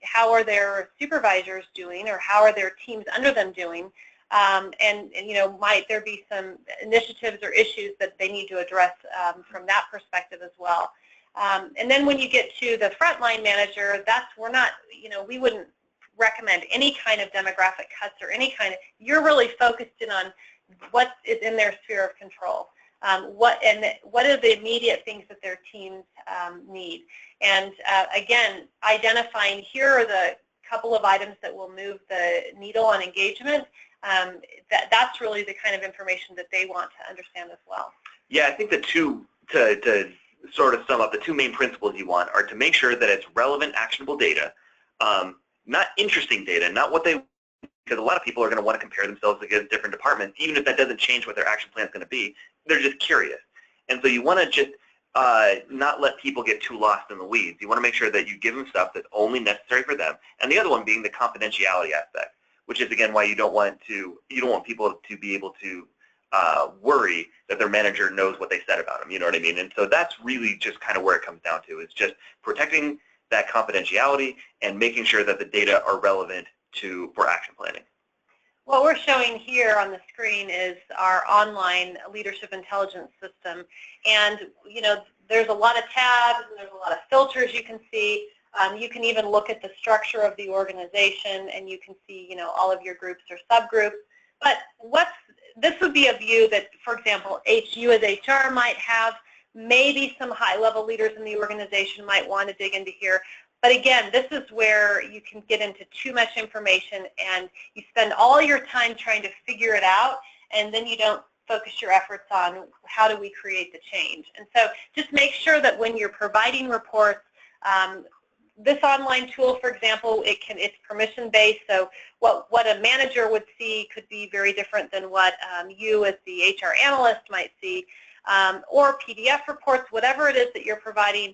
how are their supervisors doing, or how are their teams under them doing, and might there be some initiatives or issues that they need to address from that perspective as well. And then when you get to the frontline manager, we wouldn't recommend any kind of demographic cuts or any kind of, you're really focused in on what is in their sphere of control. What are the immediate things that their teams need? And again, identifying here are the couple of items that will move the needle on engagement. That's really the kind of information that they want to understand as well. Yeah, I think the two, to sort of sum up, the two main principles you want are to make sure that it's relevant, actionable data, not interesting data, not what they, because a lot of people are going to want to compare themselves against different departments, even if that doesn't change what their action plan is going to be. They're just curious. And so you want to just not let people get too lost in the weeds. You want to make sure that you give them stuff that's only necessary for them. And the other one being the confidentiality aspect, which is again why you don't want people to be able to worry that their manager knows what they said about them. You know what I mean? And so that's really just kind of where it comes down to. It's just protecting that confidentiality and making sure that the data are relevant for action planning. What we're showing here on the screen is our online leadership intelligence system, and there's a lot of tabs and there's a lot of filters you can see. You can even look at the structure of the organization, and you can see all of your groups or subgroups. But this would be a view that, for example, you as HR might have. Maybe some high-level leaders in the organization might want to dig into here. But again, this is where you can get into too much information and you spend all your time trying to figure it out, and then you don't focus your efforts on how do we create the change. And so just make sure that when you're providing reports, this online tool, for example, it's permission-based, so what a manager would see could be very different than what you as the HR analyst might see, or PDF reports, whatever it is that you're providing.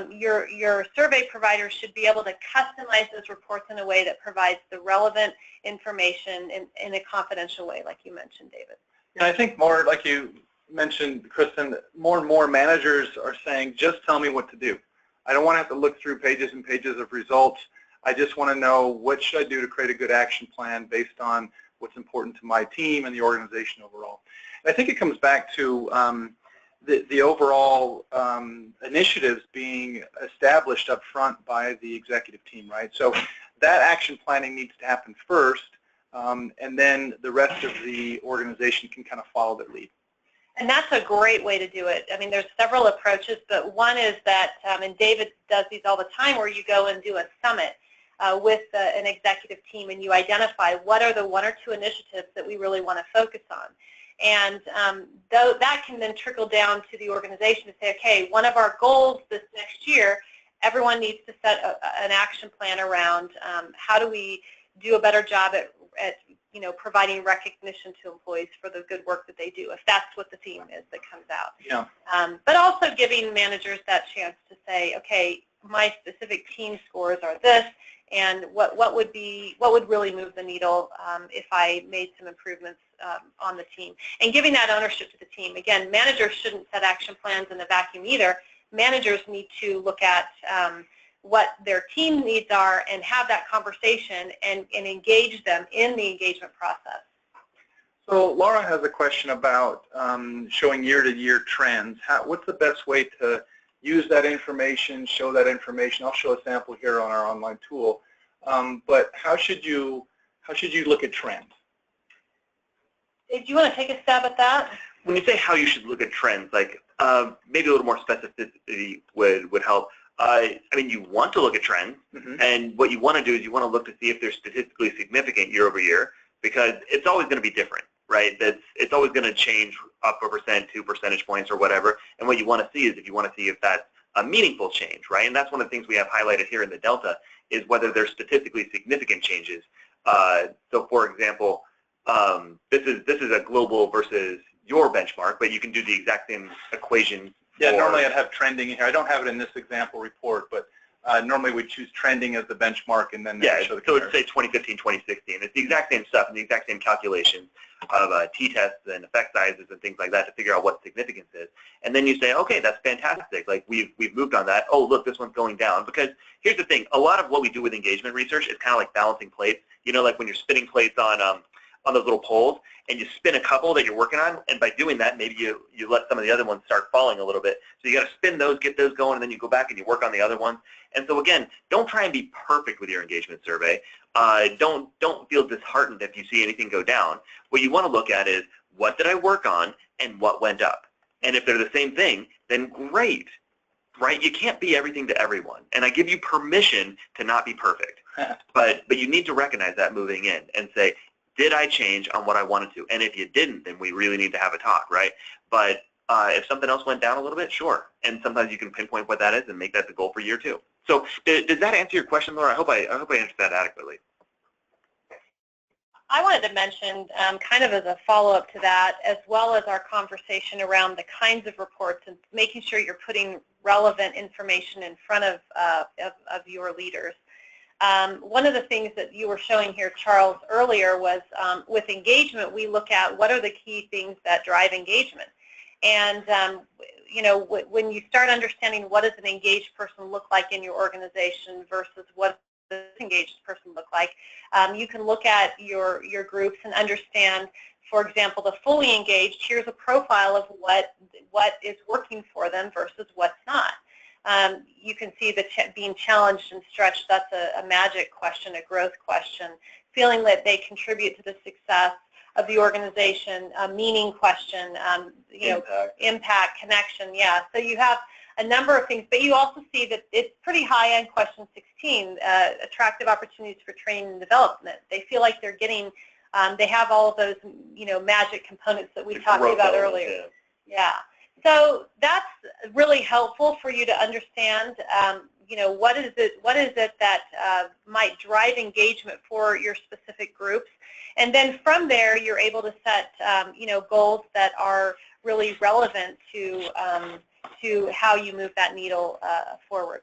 Your survey provider should be able to customize those reports in a way that provides the relevant information in a confidential way, like you mentioned, David. Yeah, I think more, like you mentioned, Kristen, more and more managers are saying, just tell me what to do. I don't want to have to look through pages and pages of results. I just want to know what should I do to create a good action plan based on what's important to my team and the organization overall. And I think it comes back to the overall initiatives being established up front by the executive team, right? So that action planning needs to happen first, and then the rest of the organization can kind of follow their lead. And that's a great way to do it. I mean, there's several approaches, but one is that, and David does these all the time, where you go and do a summit with an executive team, and you identify what are the one or two initiatives that we really want to focus on. And that can then trickle down to the organization to say, okay, one of our goals this next year, everyone needs to set an action plan around how do we do a better job at providing recognition to employees for the good work that they do, if that's what the theme is that comes out. Yeah. But also giving managers that chance to say, okay, my specific team scores are this, and what would really move the needle if I made some improvements on the team, and giving that ownership to the team. Again, managers shouldn't set action plans in a vacuum either. Managers need to look at what their team needs are and have that conversation and engage them in the engagement process. So Laura has a question about showing year-to-year trends. What's the best way to use that information, show that information? I'll show a sample here on our online tool. But how should you look at trends? Do you want to take a stab at that? When you say how you should look at trends, like maybe a little more specificity would help. I mean, you want to look at trends, and what you want to do is you want to look to see if they're statistically significant year over year, because it's always going to be different, right? It's always going to change up a percent, 2 percentage points, or whatever. And what you want to see is if that's a meaningful change, right? And that's one of the things we have highlighted here in the delta is whether there's statistically significant changes. So, for example, this is a global versus your benchmark, but you can do the exact same equation. Yeah, normally I'd have trending here. I don't have it in this example report, but normally we'd choose trending as the benchmark and then show the comparison. So it'd say 2015, 2016. It's the exact same stuff and the exact same calculations of t-tests and effect sizes and things like that to figure out what significance is. And then you say, okay, that's fantastic. Like we've moved on that. Oh, look, this one's going down. Because here's the thing. A lot of what we do with engagement research is kind of like balancing plates. You know, like when you're spinning plates on those little poles, and you spin a couple that you're working on, and by doing that, maybe you let some of the other ones start falling a little bit. So you got to spin those, get those going, and then you go back and you work on the other ones. And so again, don't try and be perfect with your engagement survey. Don't feel disheartened if you see anything go down. What you want to look at is, what did I work on and what went up? And if they're the same thing, then great, right? You can't be everything to everyone. And I give you permission to not be perfect. But you need to recognize that moving in and say, did I change on what I wanted to? And if you didn't, then we really need to have a talk, right? But if something else went down a little bit, sure. And sometimes you can pinpoint what that is and make that the goal for year 2. So does that answer your question, Laura? I hope I answered that adequately. I wanted to mention, kind of as a follow-up to that, as well as our conversation around the kinds of reports and making sure you're putting relevant information in front of your leaders. One of the things that you were showing here, Charles, earlier was with engagement, we look at what are the key things that drive engagement. And, you know, when you start understanding what does an engaged person look like in your organization versus what does an engaged person look like, you can look at your groups and understand, for example, the fully engaged, here's a profile of what is working for them versus what's not. You can see that being challenged and stretched, that's a magic question, a growth question. Feeling that they contribute to the success of the organization, a meaning question, you know, impact, connection, yeah. So you have a number of things, but you also see that it's pretty high on question 16, attractive opportunities for training and development. They feel like they're getting, they have all of those, you know, magic components that we talked about earlier. Yeah. So that's really helpful for you to understand, you know, what is it that might drive engagement for your specific groups. And then from there, you're able to set, you know, goals that are really relevant to how you move that needle forward.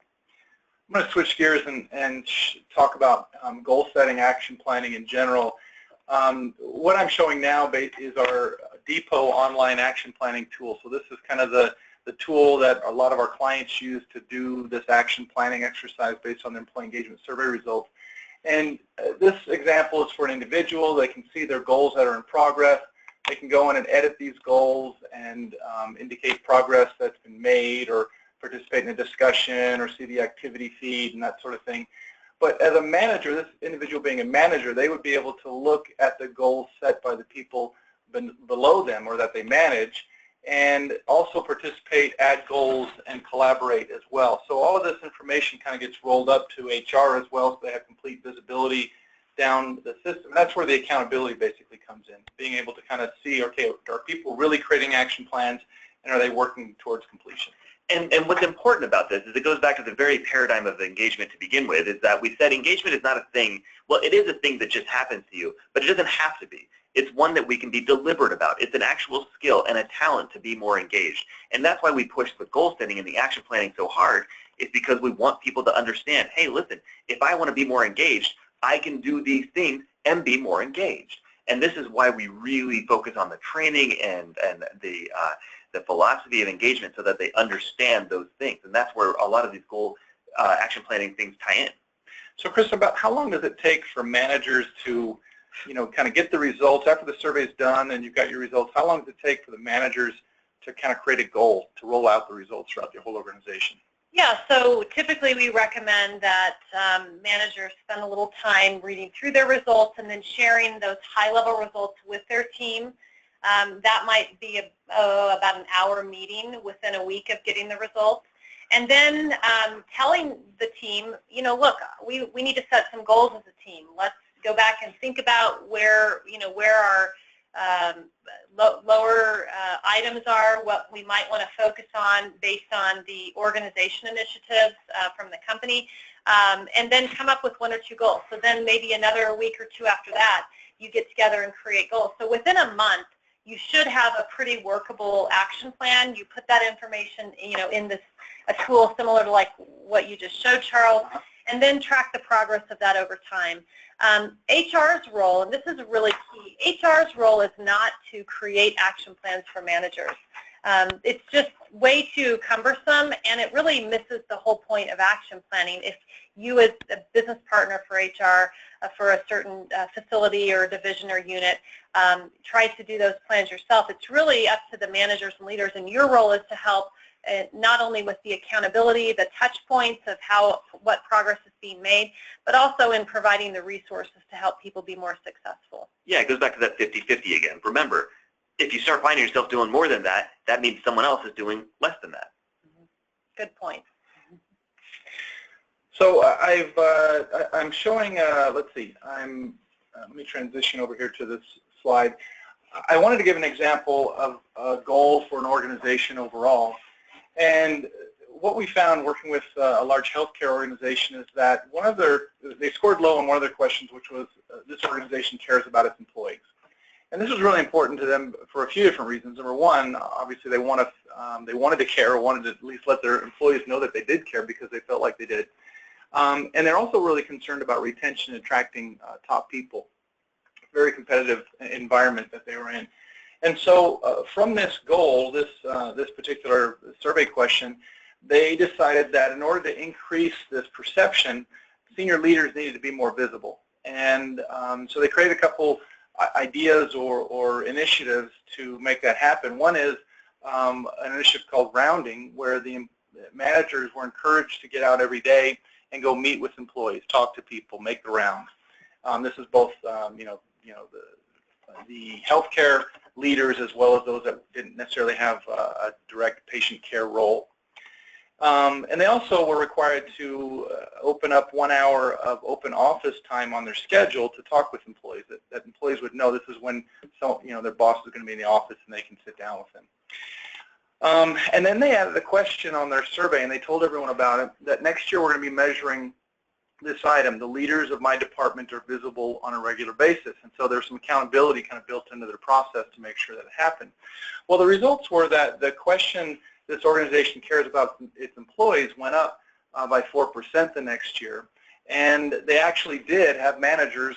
I'm going to switch gears and talk about goal setting, action planning in general. What I'm showing now is our Depot online action planning tool. So this is kind of the tool that a lot of our clients use to do this action planning exercise based on their employee engagement survey results. And this example is for an individual. They can see their goals that are in progress. They can go in and edit these goals and indicate progress that's been made or participate in a discussion or see the activity feed and that sort of thing. But as a manager, this individual being a manager, they would be able to look at the goals set by the people below them or that they manage and also participate, add goals, and collaborate as well. So all of this information kind of gets rolled up to HR as well, so they have complete visibility down the system. And that's where the accountability basically comes in, being able to kind of see, okay, are people really creating action plans and are they working towards completion? And what's important about this is it goes back to the very paradigm of engagement to begin with, is that we said engagement is not a thing, well, it is a thing that just happens to you, but it doesn't have to be. It's one that we can be deliberate about. It's an actual skill and a talent to be more engaged. And that's why we push the goal setting and the action planning so hard, is because we want people to understand, hey, listen, if I want to be more engaged, I can do these things and be more engaged. And this is why we really focus on the training and the philosophy of engagement so that they understand those things. And that's where a lot of these goal action planning things tie in. So Chris, about how long does it take for managers to, kind of get the results after the survey is done and you've got your results? How long does it take for the managers to kind of create a goal to roll out the results throughout the whole organization? Yeah, so typically we recommend that managers spend a little time reading through their results and then sharing those high-level results with their team. That might be about an hour meeting within a week of getting the results. And then telling the team, look, we need to set some goals as a team. Let's go back and think about where our lower items are, what we might want to focus on based on the organization initiatives from the company, and then come up with one or two goals. So then maybe another week or two after that, you get together and create goals. So within a month, you should have a pretty workable action plan. You put that information, in a tool similar to like what you just showed, Charles, and then track the progress of that over time. HR's role, and this is really key, HR's role is not to create action plans for managers. It's just way too cumbersome, and it really misses the whole point of action planning. If you as a business partner for HR for a certain facility or division or unit tries to do those plans yourself, it's really up to the managers and leaders, and your role is to help not only with the accountability, the touch points of what progress is being made, but also in providing the resources to help people be more successful. Yeah, it goes back to that 50-50 again. Remember, if you start finding yourself doing more than that, that means someone else is doing less than that. Good point. So I'm showing, let's see, let me transition over here to this slide. I wanted to give an example of a goal for an organization overall. And what we found working with a large healthcare organization is that they scored low on one of their questions, which was this organization cares about its employees. And this was really important to them for a few different reasons. Number one, obviously they wanted to care, or wanted to at least let their employees know that they did care because they felt like they did. And they're also really concerned about retention and attracting top people. Very competitive environment that they were in. And so from this goal, this particular survey question, they decided that in order to increase this perception, senior leaders needed to be more visible. And so they created a couple ideas or initiatives to make that happen. One is an initiative called rounding, where the managers were encouraged to get out every day and go meet with employees, talk to people, make the rounds. This is both the healthcare leaders as well as those that didn't necessarily have a direct patient care role. And they also were required to open up 1 hour of open office time on their schedule to talk with employees, that employees would know this is when their boss is going to be in the office and they can sit down with them. And then they added a question on their survey, and they told everyone about it, that next year we're going to be measuring this item. The leaders of my department are visible on a regular basis. And so there's some accountability kind of built into their process to make sure that it happened. Well, the results were that the question, this organization cares about its employees, went up by 4% the next year. And they actually did have managers,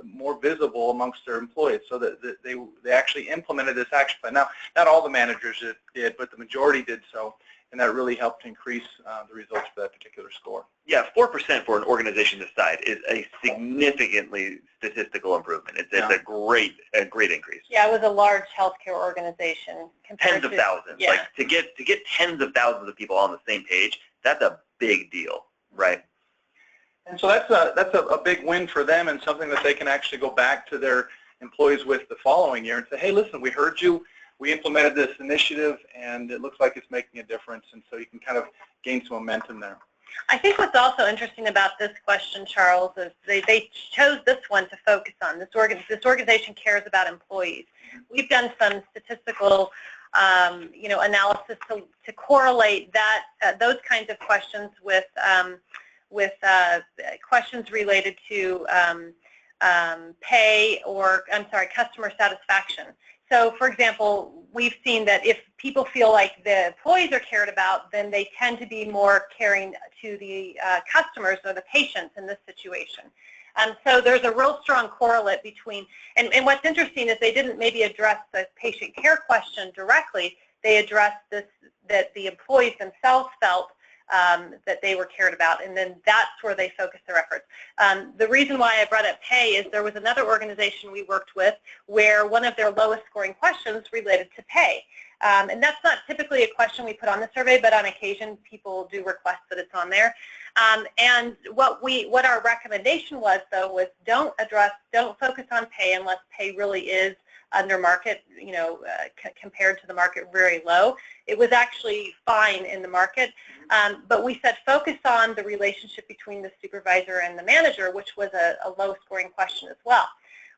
more visible amongst their employees, so that they actually implemented this action plan. Now, not all the managers did, but the majority did so, and that really helped increase the results for that particular score. Yeah, 4% for an organization this size is a significantly statistical improvement. It's a great increase. Yeah, it was a large healthcare organization. Tens of thousands. Yeah. Like to get tens of thousands of people on the same page, that's a big deal, right? And so that's a big win for them, and something that they can actually go back to their employees with the following year and say, hey, listen, we heard you. We implemented this initiative, and it looks like it's making a difference. And so you can kind of gain some momentum there. I think what's also interesting about this question, Charles, is they chose this one to focus on. This organization cares about employees. We've done some statistical analysis to correlate those kinds of questions with questions related to pay or, customer satisfaction. So, for example, we've seen that if people feel like the employees are cared about, then they tend to be more caring to the customers or the patients in this situation. So there's a real strong correlate between, and what's interesting is they didn't maybe address the patient care question directly. They addressed this, that the employees themselves felt that they were cared about, and then that's where they focused their efforts. The reason why I brought up pay is there was another organization we worked with where one of their lowest scoring questions related to pay. And that's not typically a question we put on the survey, but on occasion people do request that it's on there. And what our recommendation was, though, was don't focus on pay unless pay really is under market, compared to the market, very low. It was actually fine in the market, but we said focus on the relationship between the supervisor and the manager, which was a low scoring question as well.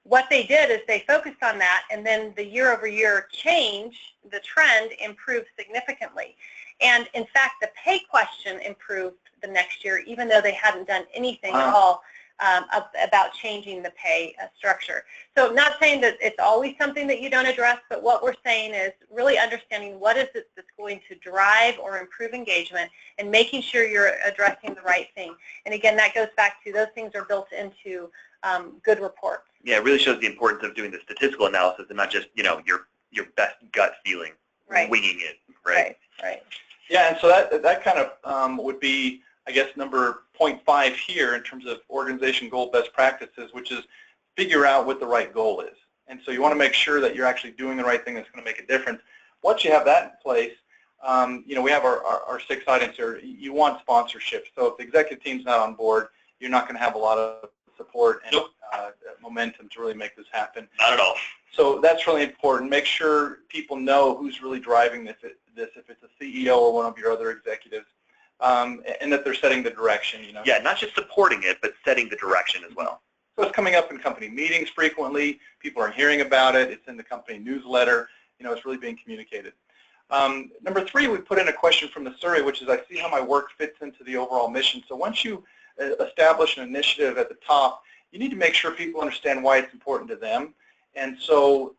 What they did is they focused on that, and then the year-over-year change, the trend, improved significantly. And in fact, the pay question improved the next year, even though they hadn't done anything at all about changing the pay structure. So not saying that it's always something that you don't address, but what we're saying is really understanding what is it that's going to drive or improve engagement and making sure you're addressing the right thing. And again, that goes back to those things are built into good reports. Yeah, it really shows the importance of doing the statistical analysis and not just, your best gut feeling, right, winging it, right? Right. Yeah, and so that kind of would be, I guess, number 0.5 here in terms of organization goal best practices, which is figure out what the right goal is. And so you want to make sure that you're actually doing the right thing that's going to make a difference. Once you have that in place, we have our 6 items here. You want sponsorship. So if the executive team's not on board, you're not going to have a lot of support and momentum to really make this happen. Not at all. So that's really important. Make sure people know who's really driving this, if it's a CEO or one of your other executives, and that they're setting the direction. Yeah, not just supporting it, but setting the direction as well. So it's coming up in company meetings frequently. People are hearing about it. It's in the company newsletter. It's really being communicated. Number 3, we put in a question from the survey, which is, I see how my work fits into the overall mission. So once you establish an initiative at the top, you need to make sure people understand why it's important to them. And so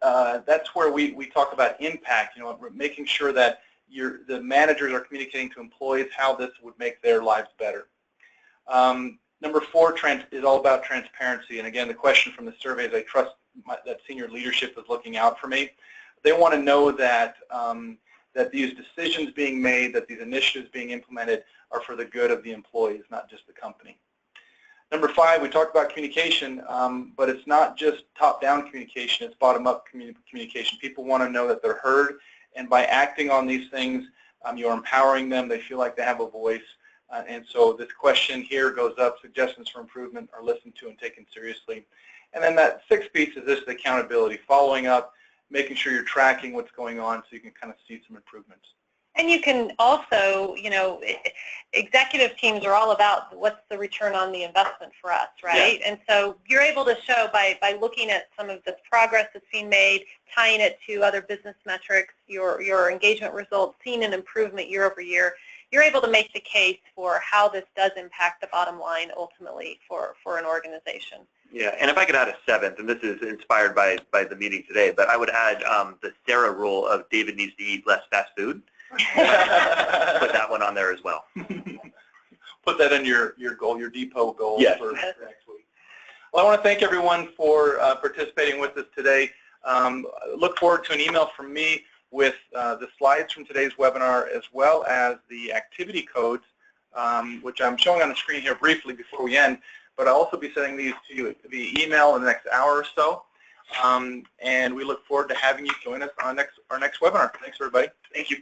that's where we talk about impact, making sure that the managers are communicating to employees how this would make their lives better. Number 4 is all about transparency. And again, the question from the survey is, I trust that senior leadership is looking out for me. They want to know that that these decisions being made, that these initiatives being implemented are for the good of the employees, not just the company. Number 5, we talked about communication, but it's not just top-down communication, it's bottom-up communication. People want to know that they're heard, and by acting on these things, you're empowering them, they feel like they have a voice, and so this question here goes up, suggestions for improvement are listened to and taken seriously. And then that 6th piece is this, the accountability, following up, making sure you're tracking what's going on so you can kind of see some improvements. And you can also, executive teams are all about what's the return on the investment for us, right? Yeah. And so you're able to show by looking at some of this progress that's being made, tying it to other business metrics, your engagement results, seeing an improvement year over year, you're able to make the case for how this does impact the bottom line ultimately for an organization. Yeah, and if I could add a 7th, and this is inspired by the meeting today, but I would add the Sarah rule of David needs to eat less fast food. Put that one on there as well. Put that in your goal, your depot goal, yes, for next week. Well, I want to thank everyone for participating with us today. Look forward to an email from me with the slides from today's webinar, as well as the activity codes, which I'm showing on the screen here briefly before we end, but I'll also be sending these to you via email in the next hour or so. And we look forward to having you join us on our next webinar. Thanks, everybody. Thank you.